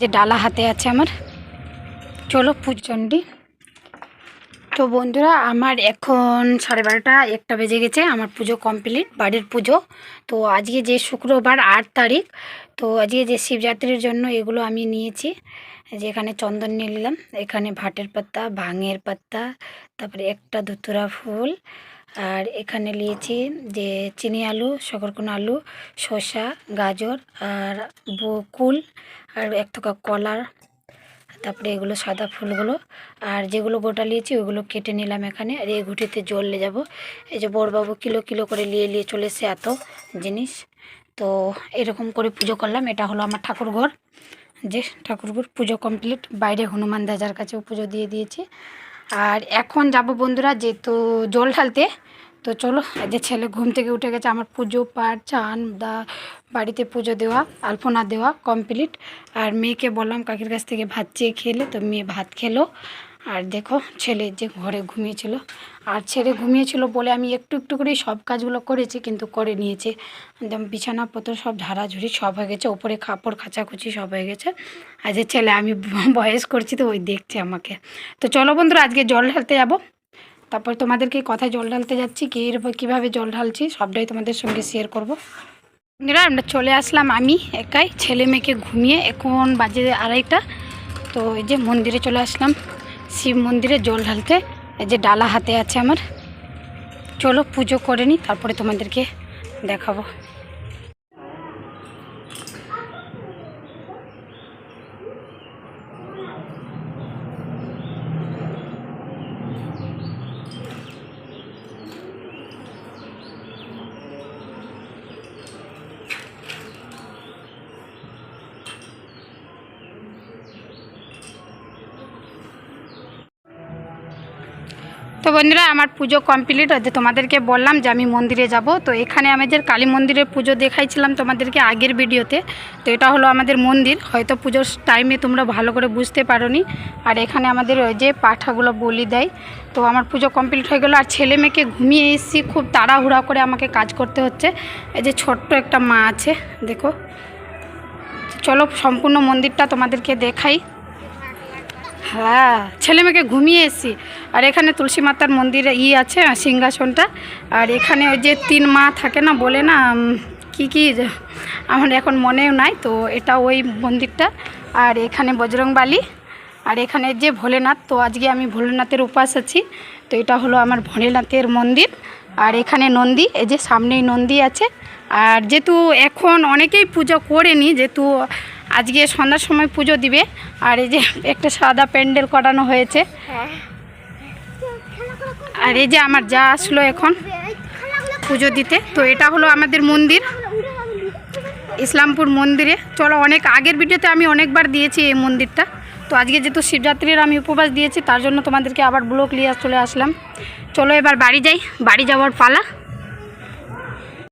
যে ডালা হাতে আছে আমার। চলো পূজচণ্ডী। তো বন্ধুরা আমার এখন 12:30-1টা বেজে গেছে। আমার পুজো কমপ্লিট, বাড়ির পুজো। তো আজকে যে শুক্রবার 8 তারিখ, তো আজকে যে শিবরাত্রির জন্য এগুলো আমি নিয়েছি। যেখানে চন্দন নিয়ে নিলাম, এখানে ভাটের পাতা, ভাঙের পাতা, তারপরে একটা ধুতুরা ফুল, আর এখানে নিয়েছি যে চিনি আলু, সকরকুন আলু, শসা, গাজর, আর কুল, আর এক থোকা কলা, তারপরে এগুলো সাদা ফুলগুলো, আর যেগুলো গোটা নিয়েছি ওইগুলো কেটে নিলাম এখানে। আর এই ঘুঁটিতে জল নিয়ে যাবো। এই যে বড়বাবু কিলো কিলো করে নিয়ে চলে এসে এত জিনিস। তো এরকম করে পুজো করলাম। এটা হলো আমার ঠাকুরঘর, যে ঠাকুরঘর পুজো কমপ্লিট। বাইরে হনুমান দাদার কাছেও পুজো দিয়ে দিয়েছি। আর এখন যাব বন্ধুরা যেহেতু জল ঢালতে। তো চলো, যে ছেলে ঘুম থেকে উঠে গেছে, আমার পুজো পাঠ চান বাড়িতে পুজো দেওয়া, আলপনা দেওয়া কমপ্লিট। আর মেয়েকে বললাম কাকির কাছ থেকে ভাত চেয়ে খেলে, তো মেয়ে ভাত খেলো। আর দেখো ছেলে যে ঘরে ঘুমিয়েছিল, আর ছেলে ঘুমিয়েছিল বলে আমি একটু একটু করেই সব কাজগুলো করেছি, কিন্তু করে নিয়েছে। একদম বিছানাপত্র সব ঝাড়াঝুড়ি সব হয়ে গেছে, ওপরে কাপড় খাঁচাখুচি সব হয়ে গেছে। আর যে ছেলে আমি বয়স করছি তো ওই দেখছে আমাকে। তো চলো বন্ধুরা আজকে জল ঢালতে যাবো। তারপর তোমাদেরকে কথায় জল ঢালতে যাচ্ছি, কীভাবে জল ঢালছি সবটাই তোমাদের সঙ্গে শেয়ার করব। আমরা চলে আসলাম আমি একাই, ছেলে মেয়েকে ঘুমিয়ে। এখন বাজে 2:30। তো এই যে মন্দিরে চলে আসলাম, শিব মন্দিরে জল ঢালতে। এই যে ডালা হাতে আছে আমার। চলো পুজো করে নিই, তারপরে তোমাদেরকে দেখাবো। তো বন্ধুরা আমার পুজো কমপ্লিট হচ্ছে। তোমাদেরকে বললাম যে আমি মন্দিরে যাব। তো এখানে আমাদের কালী মন্দিরের পুজো দেখাইছিলাম তোমাদেরকে আগের ভিডিওতে। তো এটা হলো আমাদের মন্দির, হয়তো পুজোর টাইমে তোমরা ভালো করে বুঝতে পারোনি। আর এখানে আমাদের ওই যে পাঠাগুলো বলি দেয়। তো আমার পুজো কমপ্লিট হয়ে গেলো। আর ছেলে মেয়েকে ঘুমিয়ে এসেছি, খুব তাড়াহুড়া করে আমাকে কাজ করতে হচ্ছে। এই যে ছোট্ট একটা মা আছে দেখো। চলো সম্পূর্ণ মন্দিরটা তোমাদেরকে দেখাই। হ্যাঁ, ছেলে মেয়েকে ঘুমিয়ে এসেছি। আর এখানে তুলসী মাতার মন্দিরে আছে সিংহাসনটা। আর এখানে ওই যে 3 মা থাকে না, বলে না কি আমার এখন মনেও নাই। তো এটা ওই মন্দিরটা। আর এখানে বজরংবলী, আর এখানে যে ভোলেনাথ। তো আজকে আমি ভোলেনাথের উপাস আছি। তো এটা হলো আমার ভোলেনাথের মন্দির। আর এখানে নন্দী, এই যে সামনেই নন্দী আছে। আর যেহেতু এখন অনেকেই পুজো করেনি, যেহেতু আজকে সন্ধ্যার সময় পুজো দিবে। আর এই যে একটা সাদা প্যান্ডেল করানো হয়েছে। আর এই যে আমার যা আসলো এখন পুজো দিতে। তো এটা হলো আমাদের মন্দির, ইসলামপুর মন্দিরে। চলো, অনেক আগের ভিডিওতে আমি অনেকবার দিয়েছি এই মন্দিরটা। তো আজকে যেহেতু শিবরাত্রির আমি উপবাস দিয়েছি, তার জন্য তোমাদেরকে আবার ব্লগ নিয়ে চলে আসলাম। চলো এবার বাড়ি যাই, বাড়ি যাওয়ার পালা।